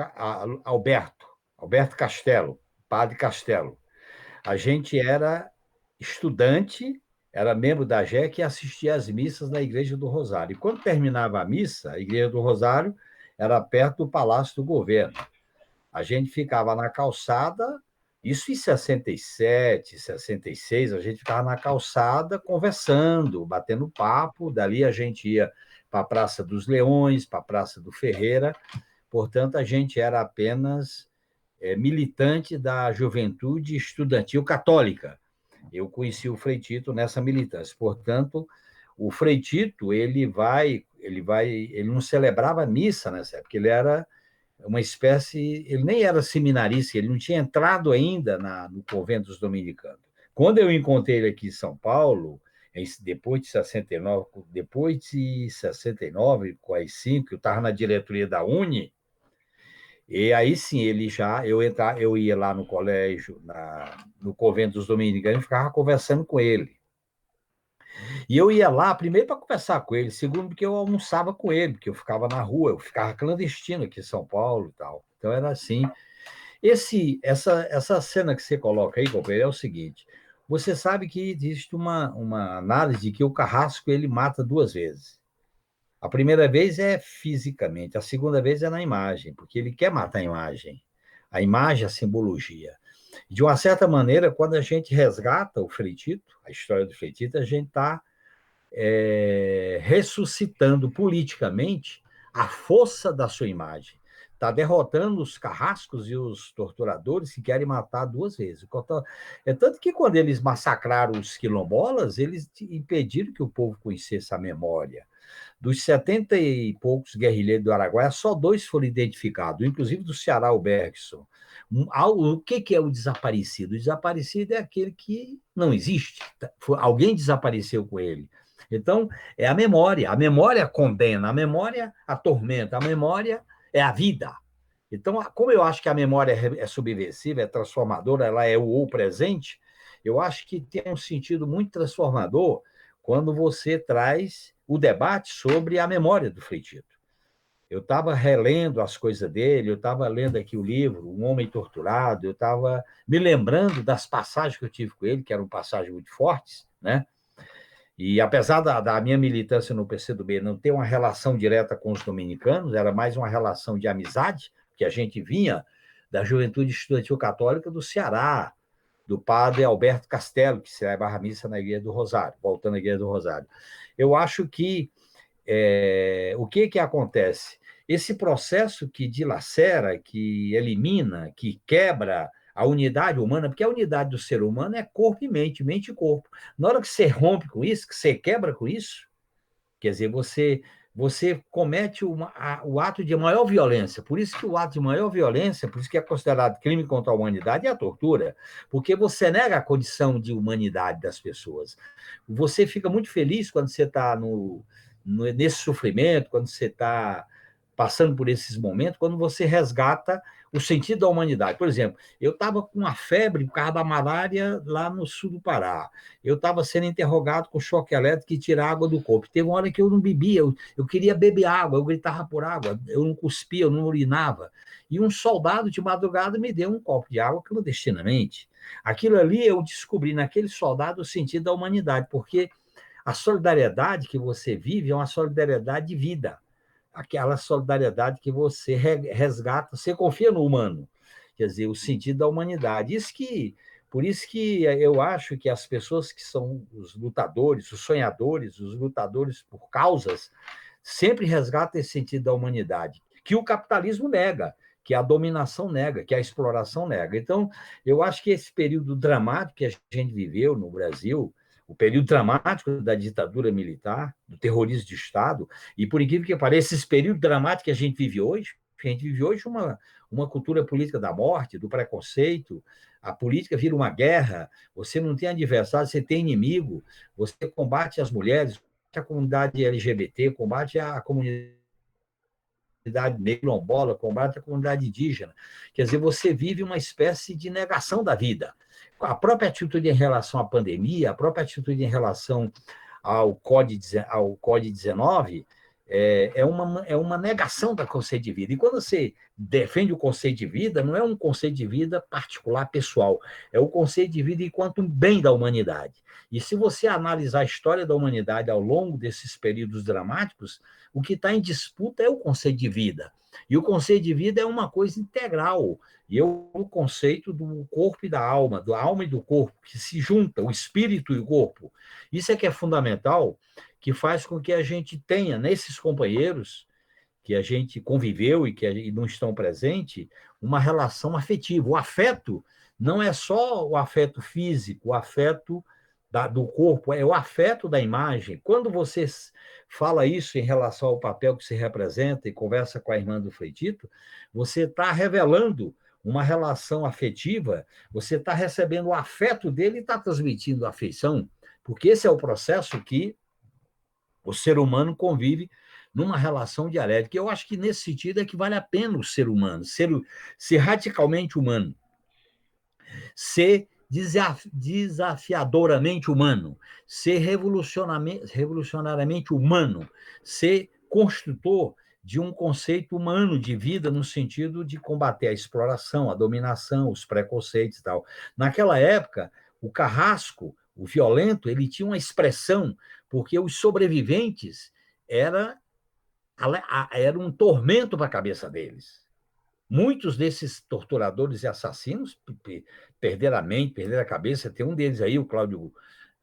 Alberto Castelo, padre Castelo. A gente era estudante, era membro da JEC e assistia às missas na Igreja do Rosário. E quando terminava a missa, a Igreja do Rosário era perto do Palácio do Governo. A gente ficava na calçada, isso em 67, 66, a gente ficava na calçada conversando, batendo papo, dali a gente ia para a Praça dos Leões, para a Praça do Ferreira, portanto, a gente era apenas militante da juventude estudantil católica. Eu conheci o Frei Tito nessa militância, portanto, o Frei Tito, ele não celebrava missa nessa época, ele era uma espécie, ele nem era seminarista, ele não tinha entrado ainda no convento dos dominicanos. Quando eu encontrei ele aqui em São Paulo, depois de 69, com as 5, eu estava na diretoria da Uni, e aí sim, eu ia lá no colégio, no convento dos dominicanos, e ficava conversando com ele. E eu ia lá, primeiro, para conversar com ele, segundo, porque eu almoçava com ele, porque eu ficava na rua, eu ficava clandestino aqui em São Paulo e tal. Então era assim. Essa cena que você coloca aí, companheiro, é o seguinte: você sabe que existe uma análise de que o carrasco ele mata 2 vezes. A primeira vez é fisicamente, a segunda vez é na imagem, porque ele quer matar a imagem, a simbologia. De uma certa maneira, quando a gente resgata o Frei Tito, a história do Frei Tito, a gente está ressuscitando politicamente a força da sua imagem. Está derrotando os carrascos e os torturadores que querem matar 2 vezes. É tanto que quando eles massacraram os quilombolas, eles impediram que o povo conhecesse a memória. Dos 70 e poucos guerrilheiros do Araguaia, só 2 foram identificados, inclusive do Ceará, o Bergson. O que é o desaparecido? O desaparecido é aquele que não existe. Alguém desapareceu com ele. Então, é a memória condena, a memória atormenta, a memória é a vida. Então, como eu acho que a memória é subversiva, é transformadora, ela é o presente, eu acho que tem um sentido muito transformador quando você traz o debate sobre a memória do Frei Tito. Eu estava relendo as coisas dele, eu estava lendo aqui o livro, Um Homem Torturado, eu estava me lembrando das passagens que eu tive com ele, que eram passagens muito fortes, né? E apesar da minha militância no PCdoB não ter uma relação direta com os dominicanos, era mais uma relação de amizade, que a gente vinha da Juventude Estudantil Católica do Ceará, do padre Alberto Castelo, que celebra a missa na Igreja do Rosário, voltando à Igreja do Rosário. Eu acho que o que acontece? Esse processo que dilacera, que elimina, que quebra a unidade humana, porque a unidade do ser humano é corpo e mente, mente e corpo. Na hora que você rompe com isso, que você quebra com isso, quer dizer, você comete o ato de maior violência. Por isso que o ato de maior violência, por isso que é considerado crime contra a humanidade, é a tortura, porque você nega a condição de humanidade das pessoas. Você fica muito feliz quando você está nesse sofrimento, quando você está passando por esses momentos, quando você resgata o sentido da humanidade. Por exemplo, eu estava com uma febre por causa da malária lá no sul do Pará. Eu estava sendo interrogado com choque elétrico e tirar água do corpo. Teve uma hora que eu não bebia, eu queria beber água, eu gritava por água, eu não cuspia, eu não urinava. E um soldado de madrugada me deu um copo de água clandestinamente. Aquilo ali eu descobri naquele soldado o sentido da humanidade, porque a solidariedade que você vive é uma solidariedade de vida, aquela solidariedade que você resgata, você confia no humano, quer dizer, o sentido da humanidade. Por isso que eu acho que as pessoas que são os lutadores, os sonhadores, os lutadores por causas, sempre resgatam esse sentido da humanidade, que o capitalismo nega, que a dominação nega, que a exploração nega. Então, eu acho que esse período dramático que a gente viveu no Brasil, o período dramático da ditadura militar, do terrorismo de Estado, e por incrível que pareça, esse período dramático que a gente vive hoje uma cultura política da morte, do preconceito, a política vira uma guerra, você não tem adversário, você tem inimigo, você combate as mulheres, combate a comunidade LGBT, combate a comunidade negra, combate a comunidade indígena. Quer dizer, você vive uma espécie de negação da vida. A própria atitude em relação à pandemia, a própria atitude em relação ao Código-19 é uma negação do conceito de vida. E quando você defende o conceito de vida, não é um conceito de vida particular, pessoal, é o conceito de vida enquanto um bem da humanidade. E se você analisar a história da humanidade ao longo desses períodos dramáticos, o que está em disputa é o conceito de vida. E o conceito de vida é uma coisa integral. E é o conceito do corpo e da alma e do corpo, que se junta, o espírito e o corpo. Isso é que é fundamental, que faz com que a gente tenha, nesses companheiros que a gente conviveu e que não estão presentes, uma relação afetiva. O afeto não é só o afeto físico, o afeto do corpo, é o afeto da imagem. Quando você fala isso em relação ao papel que se representa e conversa com a irmã do Freitito, você está revelando uma relação afetiva, você está recebendo o afeto dele e está transmitindo a afeição, porque esse é o processo que o ser humano convive numa relação dialética. Eu acho que, nesse sentido, é que vale a pena o ser humano, ser radicalmente humano, ser desafiadoramente humano, ser revolucionariamente humano, ser construtor de um conceito humano de vida no sentido de combater a exploração, a dominação, os preconceitos e tal. Naquela época, o carrasco, o violento, ele tinha uma expressão, porque os sobreviventes era um tormento para a cabeça deles. Muitos desses torturadores e assassinos perderam a mente, perderam a cabeça. Tem um deles aí, o Cláudio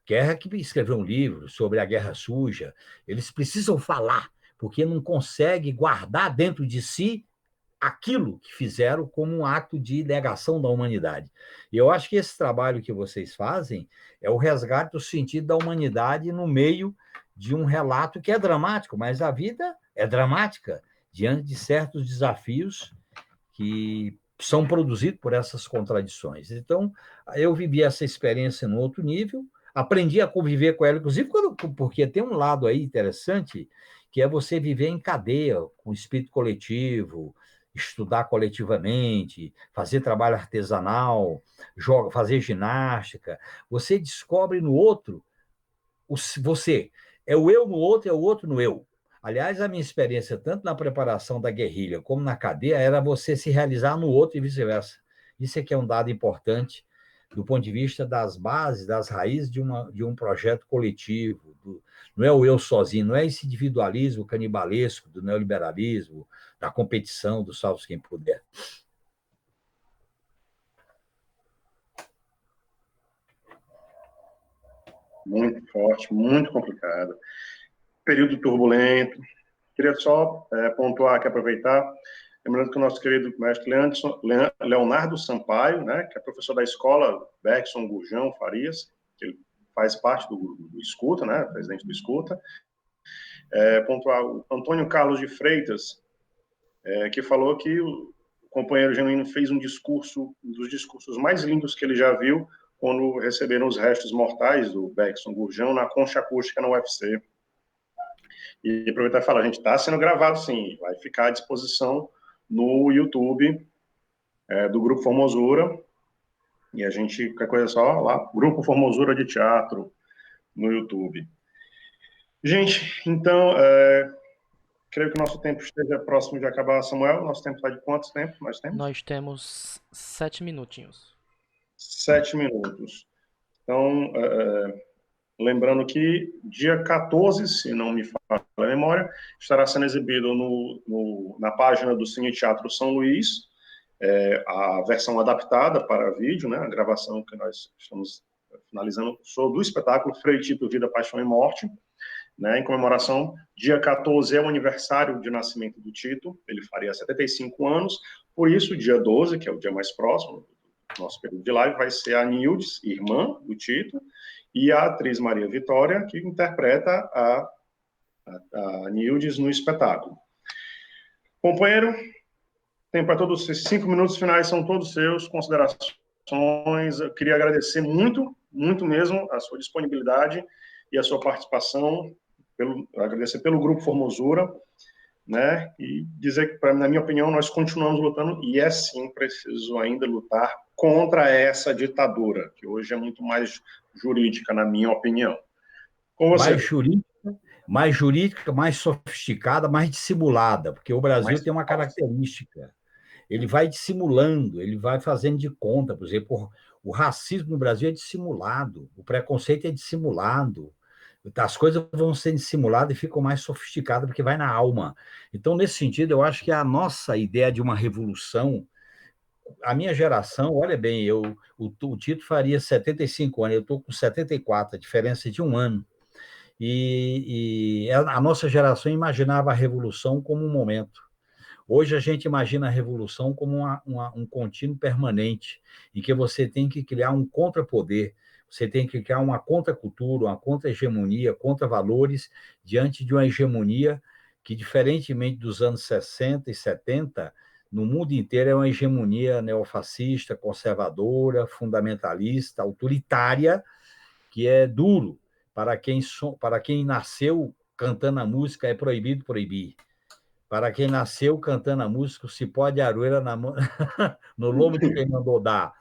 Guerra, que escreveu um livro sobre a guerra suja. Eles precisam falar, porque não conseguem guardar dentro de si aquilo que fizeram como um ato de negação da humanidade. E eu acho que esse trabalho que vocês fazem é o resgate do sentido da humanidade no meio de um relato que é dramático, mas a vida é dramática diante de certos desafios que são produzidos por essas contradições. Então, eu vivi essa experiência no outro nível, aprendi a conviver com ela, inclusive porque tem um lado aí interessante, que é você viver em cadeia, com espírito coletivo, estudar coletivamente, fazer trabalho artesanal, fazer ginástica. Você descobre no outro, você é o eu no outro, é o outro no eu. Aliás, a minha experiência, tanto na preparação da guerrilha como na cadeia, era você se realizar no outro e vice-versa. Isso aqui é um dado importante do ponto de vista das bases, das raízes de um projeto coletivo. Não é o eu sozinho, não é esse individualismo canibalesco do neoliberalismo, da competição, do salve quem puder. Muito forte, muito complicado. Período turbulento. Queria só pontuar aqui, aproveitar, lembrando que o nosso querido mestre Leonardo Sampaio, né, que é professor da escola Bergson Gurjão Farias, que ele faz parte do Escuta, né, presidente do Escuta, pontuar o Antônio Carlos de Freitas, que falou que o companheiro Genuíno fez um dos discursos mais lindos que ele já viu, quando receberam os restos mortais do Bergson Gurjão na concha acústica na UFC. E aproveitar e falar, a gente está sendo gravado sim, vai ficar à disposição no YouTube do Grupo Formosura, e a gente, qualquer coisa só lá, Grupo Formosura de Teatro no YouTube. Gente, então, creio que o nosso tempo esteja próximo de acabar, Samuel. Nosso tempo está de quanto tempo nós temos? Nós temos 7 minutinhos. 7 minutos. Então, lembrando que dia 14, se não me falha a memória, estará sendo exibido na página do Cine Teatro São Luís, a versão adaptada para vídeo, né, a gravação que nós estamos finalizando do espetáculo Frei Tito, Vida, Paixão e Morte, né, em comemoração, dia 14 é o aniversário de nascimento do Tito, ele faria 75 anos, por isso, dia 12, que é o dia mais próximo do nosso período de live, vai ser a Nildes, irmã do Tito, e a atriz Maria Vitória, que interpreta a Nildes no espetáculo. Companheiro, tempo para todos esses 5 minutos finais são todos seus, considerações. Eu queria agradecer muito, muito mesmo a sua disponibilidade e a sua participação, agradecer pelo Grupo Formosura, né, e dizer que, na minha opinião, nós continuamos lutando, e é sim preciso ainda lutar contra essa ditadura, que hoje é muito mais jurídica, na minha opinião. Com você. Mais jurídica, mais sofisticada, mais dissimulada, porque o Brasil tem uma característica. Ele vai dissimulando, ele vai fazendo de conta. Por exemplo, o racismo no Brasil é dissimulado, o preconceito é dissimulado, as coisas vão sendo dissimuladas e ficam mais sofisticadas, porque vai na alma. Então, nesse sentido, eu acho que a nossa ideia de uma revolução, a minha geração, olha bem, o Tito faria 75 anos, eu estou com 74, a diferença é de um ano. E a nossa geração imaginava a revolução como um momento. Hoje a gente imagina a revolução como um contínuo permanente, em que você tem que criar um contrapoder, você tem que criar uma contracultura, uma contra-hegemonia, contra-valores, diante de uma hegemonia que, diferentemente dos anos 60 e 70, no mundo inteiro é uma hegemonia neofascista, conservadora, fundamentalista, autoritária, que é duro. Para quem nasceu cantando a música, é proibido proibir. Para quem nasceu cantando a música, se pode aroeira no lombo de quem mandou dar.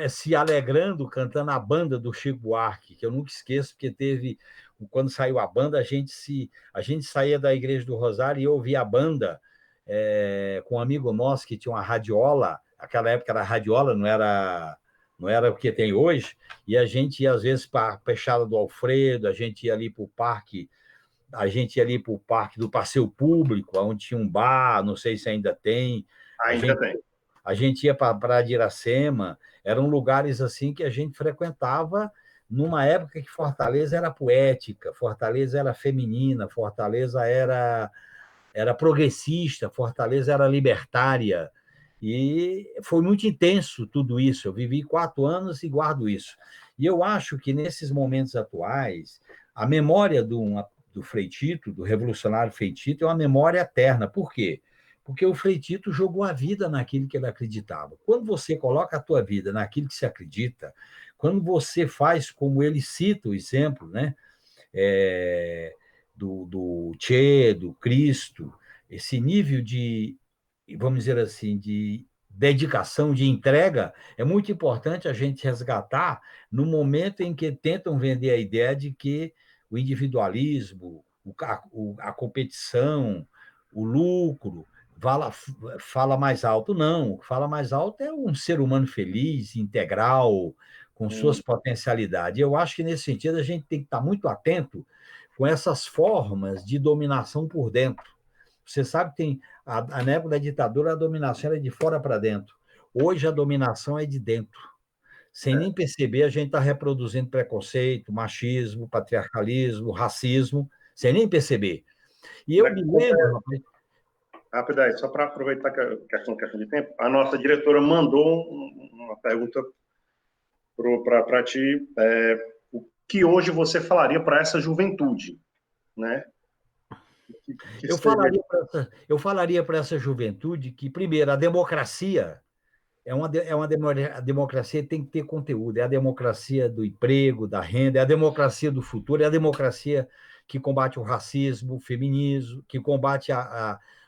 Se alegrando cantando a banda do Chico Buarque, que eu nunca esqueço, porque quando saiu a banda, a gente saía da Igreja do Rosário e ouvia a banda com um amigo nosso que tinha uma radiola, aquela época era radiola, não era o que tem hoje, e a gente ia, às vezes, para a Peixada do Alfredo, a gente ia ali para o parque do Passeio Público, onde tinha um bar, não sei se ainda tem. Ainda tem. A gente ia para Iracema, eram lugares assim que a gente frequentava numa época que Fortaleza era poética, Fortaleza era feminina, Fortaleza era progressista, Fortaleza era libertária. E foi muito intenso tudo isso. Eu vivi 4 anos e guardo isso. E eu acho que, nesses momentos atuais, a memória do Frei Tito, do revolucionário Frei Tito, é uma memória eterna. Por quê? Porque o Frei Tito jogou a vida naquilo que ele acreditava. Quando você coloca a tua vida naquilo que você acredita, quando você faz, como ele cita o exemplo, né, do Che, do Cristo, esse nível de, vamos dizer assim, de dedicação, de entrega, é muito importante a gente resgatar no momento em que tentam vender a ideia de que o individualismo, a competição, o lucro, fala mais alto. Não, o que fala mais alto é um ser humano feliz, integral, com suas potencialidades. Eu acho que, nesse sentido, a gente tem que estar muito atento com essas formas de dominação por dentro. Você sabe que na época da ditadura, a dominação era de fora para dentro. Hoje, a dominação é de dentro. Sem nem perceber, a gente está reproduzindo preconceito, machismo, patriarcalismo, racismo, sem nem perceber. E eu me lembro, rapaz. Rápido aí, só para aproveitar que é questão de tempo, a nossa diretora mandou uma pergunta para ti. O que hoje você falaria para essa juventude, né? Eu falaria para essa juventude que, primeiro, a democracia a democracia tem que ter conteúdo, é a democracia do emprego, da renda, é a democracia do futuro, é a democracia que combate o racismo, o feminismo, que combate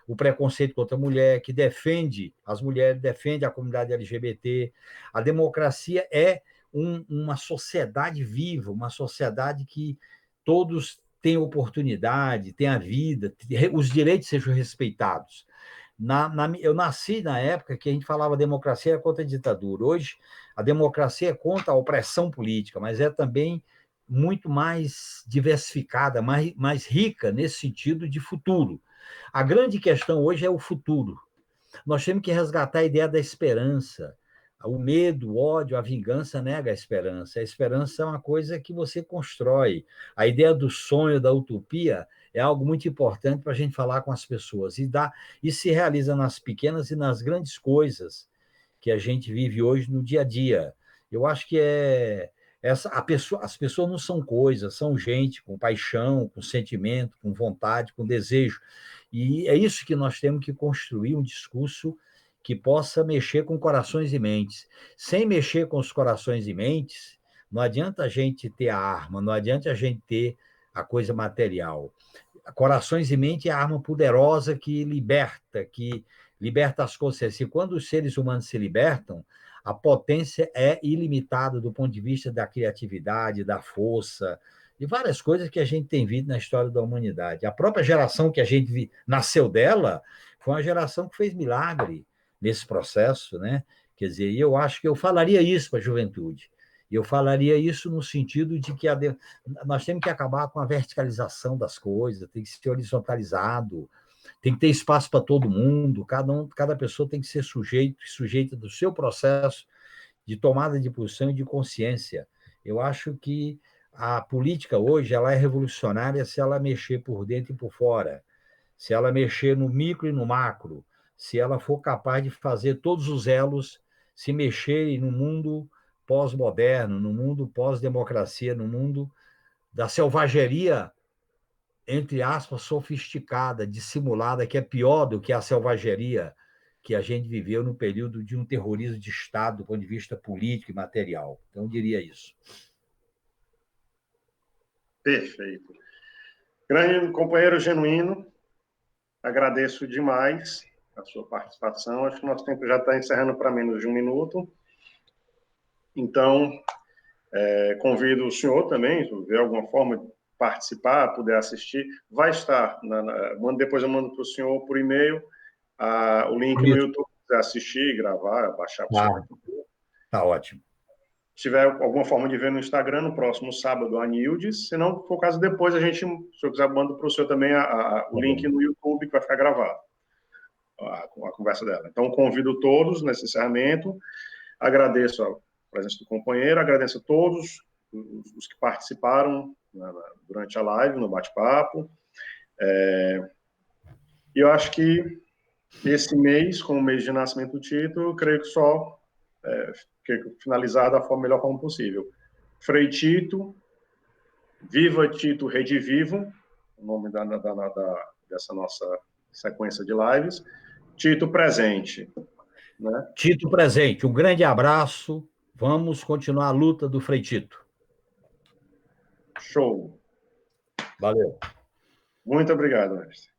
o preconceito contra a mulher, que defende as mulheres, defende a comunidade LGBT. A democracia é uma sociedade viva, uma sociedade que todos têm oportunidade, têm a vida, os direitos sejam respeitados. Eu nasci na época que a gente falava democracia contra a ditadura. Hoje, a democracia é contra a opressão política, mas é também muito mais diversificada, mais rica nesse sentido de futuro. A grande questão hoje é o futuro. Nós temos que resgatar a ideia da esperança. O medo, o ódio, a vingança nega a esperança. A esperança é uma coisa que você constrói. A ideia do sonho, da utopia, é algo muito importante para a gente falar com as pessoas. E se realiza nas pequenas e nas grandes coisas que a gente vive hoje no dia a dia. Eu acho que as pessoas não são coisas, são gente com paixão, com sentimento, com vontade, com desejo. E é isso que nós temos que construir um discurso que possa mexer com corações e mentes. Sem mexer com os corações e mentes, não adianta a gente ter a arma, não adianta a gente ter a coisa material. Corações e mente é a arma poderosa que liberta as consciências. E quando os seres humanos se libertam, a potência é ilimitada do ponto de vista da criatividade, da força, e várias coisas que a gente tem visto na história da humanidade. A própria geração que a gente nasceu dela foi uma geração que fez milagre nesse processo, né? Quer dizer, eu acho que eu falaria isso para a juventude. Eu falaria isso no sentido de que nós temos que acabar com a verticalização das coisas, tem que ser horizontalizado, tem que ter espaço para todo mundo, cada pessoa tem que ser sujeita do seu processo de tomada de posição e de consciência. Eu acho que a política hoje ela é revolucionária se ela mexer por dentro e por fora, se ela mexer no micro e no macro, se ela for capaz de fazer todos os elos se mexerem no mundo pós-moderno, no mundo pós-democracia, no mundo da selvageria, entre aspas, sofisticada, dissimulada, que é pior do que a selvageria que a gente viveu no período de um terrorismo de Estado, do ponto de vista político e material. Então, eu diria isso. Perfeito. Grande companheiro Genuíno, agradeço demais a sua participação. Acho que nosso tempo já está encerrando para menos de 1 minuto. Então, convido o senhor também, se ver alguma forma de participar, puder assistir. Vai estar, depois eu mando para o senhor por e-mail o link no YouTube para assistir, gravar, baixar para o senhor. Tá ótimo. Se tiver alguma forma de ver no Instagram, no próximo sábado, a Nildes. Se não for o caso, depois a gente, se o senhor quiser, manda para o senhor também o link no YouTube que vai ficar gravado, a conversa dela. Então, convido todos nesse encerramento. Agradeço a presença do companheiro, agradeço a todos os que participaram durante a live, no bate-papo. E eu acho que esse mês, como mês de nascimento do Tito, eu creio que só finalizar da melhor forma possível. Frei Tito, Viva Tito Redivivo, o nome dessa nossa sequência de lives. Tito presente. Né? Tito presente, um grande abraço. Vamos continuar a luta do Frei Tito. Show. Valeu. Muito obrigado, mestre.